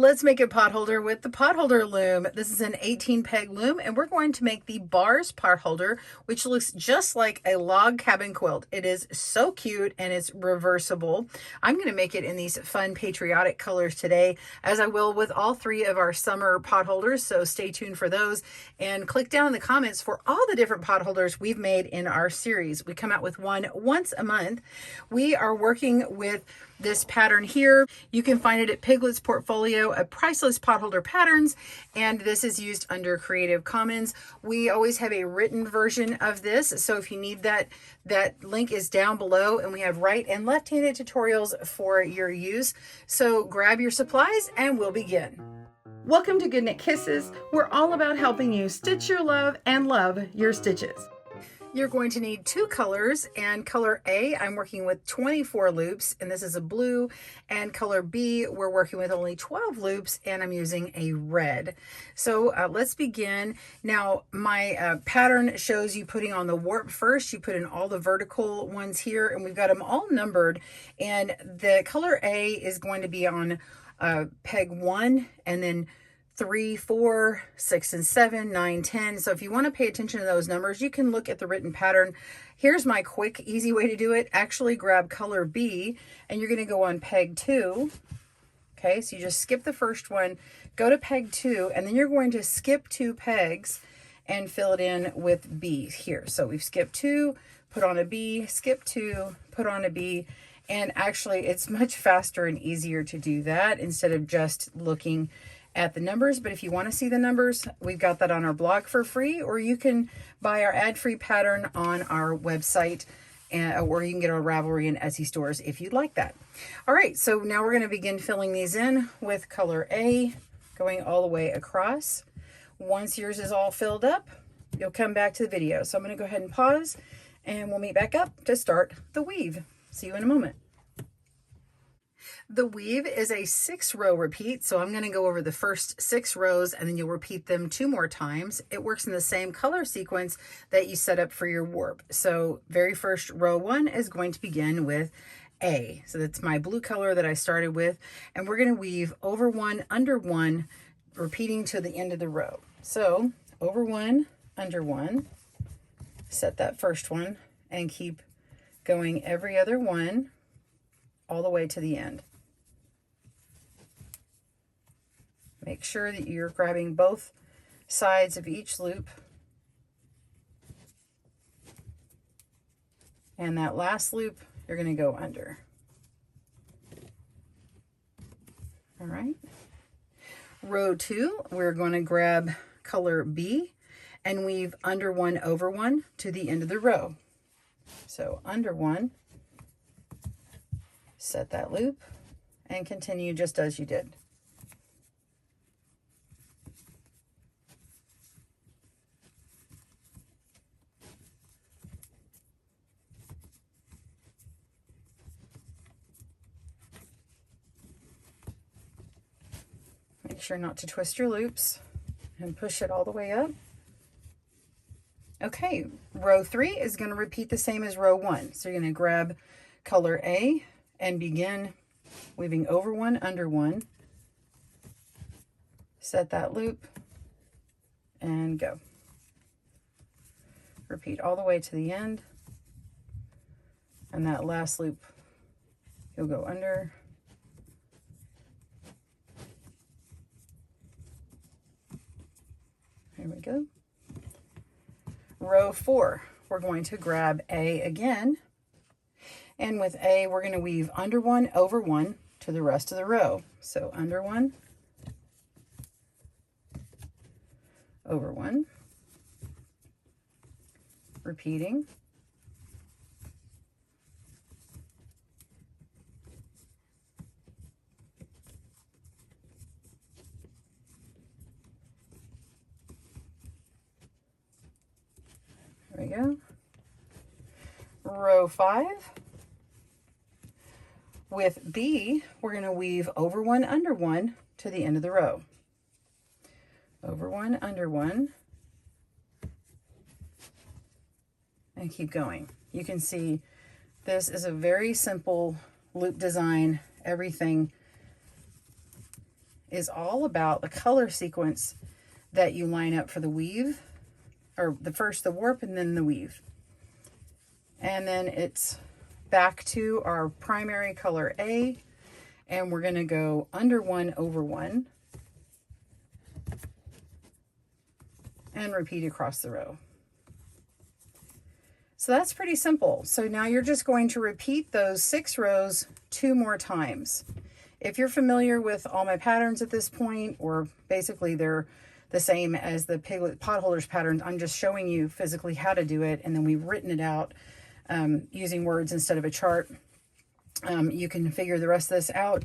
Let's make a potholder with the potholder loom. This is an 18 peg loom, and we're going to make the Bars Potholder, which looks just like a log cabin quilt. It is so cute and it's reversible. I'm going to make it in these fun patriotic colors today, as I will with all three of our summer potholders. So stay tuned for those and click down in the comments for all the different potholders we've made in our series. We come out with one once a month. We are working with this pattern here. You can find it at Piglet's Portfolio of Priceless Potholder Patterns, and this is used under Creative Commons. We always have a written version of this, so if you need that link is down below, and we have right and left-handed tutorials for your use. So grab your supplies and we'll begin. Welcome to Good Knit Kisses. We're all about helping you stitch your love and love your stitches. You're going to need two colors, and color A, I'm working with 24 loops, and this is a blue, and color B, we're working with only 12 loops, and I'm using a red. So let's begin. Now, my pattern shows you putting on the warp first. You put in all the vertical ones here, and we've got them all numbered, and the color A is going to be on peg 1, and then 3, 4, 6, and 7, 9, 10. So if you want to pay attention to those numbers, you can look at the written pattern. Here's my quick, easy way to do it. Actually grab color B, and you're going to go on peg 2. Okay, so you just skip the first one, go to peg 2, and then you're going to skip 2 pegs and fill it in with B here. So we've skipped 2, put on a B, skip 2, put on a B, and actually it's much faster and easier to do that instead of just looking at the numbers. But if you want to see the numbers, we've got that on our blog for free, or you can buy our ad-free pattern on our website, or you can get our Ravelry and Etsy stores if you'd like that. All right, so now we're going to begin filling these in with color A, going all the way across. Once yours is all filled up, you'll come back to the video. So I'm going to go ahead and pause, and we'll meet back up to start the weave. See you in a moment. The weave is a 6-row repeat, so I'm going to go over the first 6 rows, and then you'll repeat them 2 more times. It works in the same color sequence that you set up for your warp. So very first row 1 is going to begin with A. So that's my blue color that I started with, and we're going to weave over 1, under 1, repeating to the end of the row. So over 1, under 1, set that first one, and keep going every other one all the way to the end. Make sure that you're grabbing both sides of each loop. And that last loop, you're going to go under. All right. Row 2, we're going to grab color B and weave under 1, over 1 to the end of the row. So under 1, set that loop, and continue just as you did. Make sure not to twist your loops and push it all the way up. Okay, row 3 is going to repeat the same as row 1. So you're going to grab color A and begin weaving over 1, under 1. Set that loop and go. Repeat all the way to the end. And that last loop, you'll go under. There we go. Row 4, we're going to grab A again. And with A, we're going to weave under 1, over 1 to the rest of the row. So under 1, over 1, repeating. There we go. Row 5. With B, we're going to weave over 1, under 1 to the end of the row. Over 1, under 1, and keep going. You can see this is a very simple loop design. Everything is all about the color sequence that you line up for the weave, or first the warp and then the weave. And then it's back to our primary color A, and we're going to go under 1 over 1 and repeat across the row. So that's pretty simple. So now you're just going to repeat those 6 rows 2 more times. If you're familiar with all my patterns at this point, or basically they're the same as the Piglet Potholders patterns, I'm just showing you physically how to do it, and then we've written it out using words instead of a chart. You can figure the rest of this out.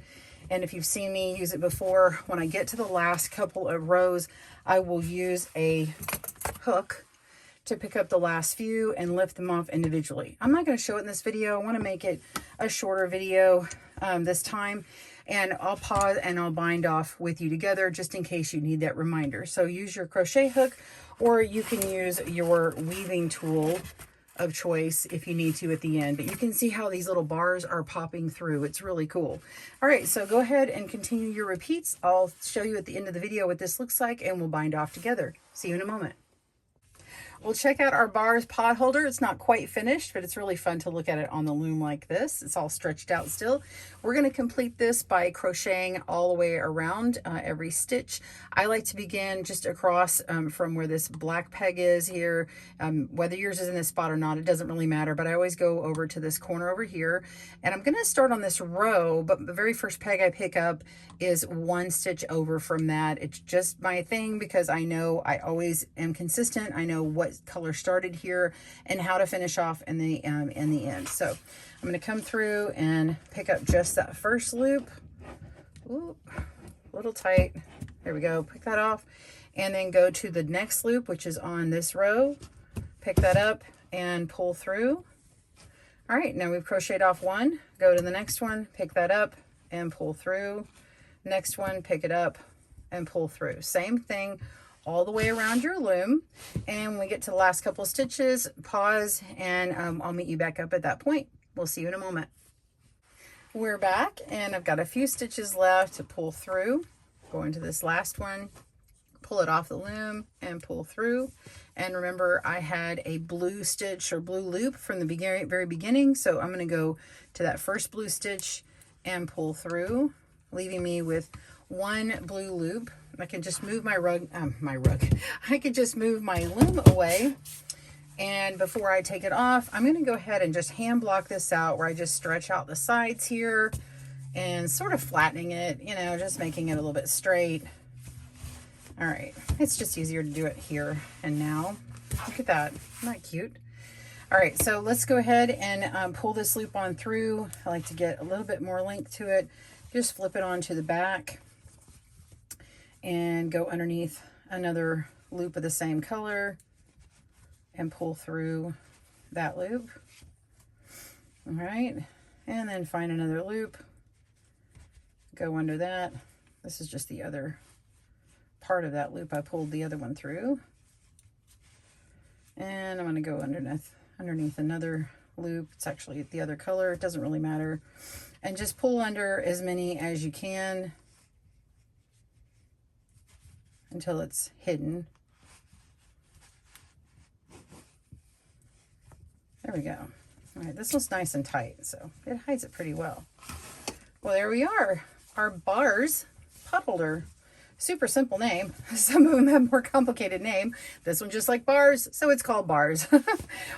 And if you've seen me use it before, when I get to the last couple of rows, I will use a hook to pick up the last few and lift them off individually. I'm not going to show it in this video. I want to make it a shorter video this time, and I'll pause and I'll bind off with you together just in case you need that reminder. So use your crochet hook, or you can use your weaving tool of choice if you need to at the end. But you can see how these little bars are popping through. It's really cool. All right, so go ahead and continue your repeats. I'll show you at the end of the video what this looks like, and we'll bind off together. See you in a moment. We'll check out our Bars Potholder. It's not quite finished, but it's really fun to look at it on the loom like this. It's all stretched out still. We're going to complete this by crocheting all the way around every stitch. I like to begin just across from where this black peg is here. Whether yours is in this spot or not, it doesn't really matter, but I always go over to this corner over here. And I'm going to start on this row, but the very first peg I pick up is 1 stitch over from that. It's just my thing because I know I always am consistent. I know what color started here and how to finish off in the end. So I'm going to come through and pick up just that first loop. Ooh, a little tight. There we go. Pick that off, and then go to the next loop, which is on this row. Pick that up and pull through. All right, now we've crocheted off 1. Go to the next one, pick that up and pull through. Next one, pick it up and pull through. Same thing all the way around your loom. And when we get to the last couple of stitches, pause, and I'll meet you back up at that point. We'll see you in a moment. We're back, and I've got a few stitches left to pull through. Go into this last one, pull it off the loom and pull through. And remember, I had a blue stitch or blue loop from the very beginning, so I'm going to go to that first blue stitch and pull through, leaving me with 1 blue loop. I can just move I can just move my loom away. And before I take it off, I'm going to go ahead and just hand block this out, where I just stretch out the sides here and sort of flattening it, you know, just making it a little bit straight. All right, it's just easier to do it here and now. Look at that, isn't that cute? All right, so let's go ahead and pull this loop on through. I like to get a little bit more length to it. Just flip it onto the back and go underneath another loop of the same color and pull through that loop. All right, and then find another loop, go under that. This is just the other part of that loop I pulled the other one through. And I'm going to go underneath another loop. It's actually the other color, it doesn't really matter. And just pull under as many as you can until it's hidden. There we go. All right, this looks nice and tight, so it hides it pretty well. Well, there we are, our Bars Potholder. Super simple name. Some of them have more complicated name. This one just like bars, so it's called Bars.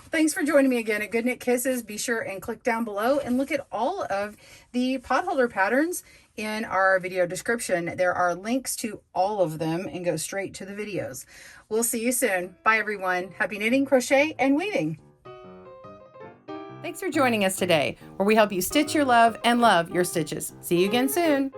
Thanks for joining me again at Good Knit Kisses. Be sure and click down below and look at all of the potholder patterns in our video description. There are links to all of them, and go straight to the videos. We'll see you soon. Bye everyone. Happy knitting, crochet, and weaving. Thanks for joining us today, where we help you stitch your love and love your stitches. See you again soon.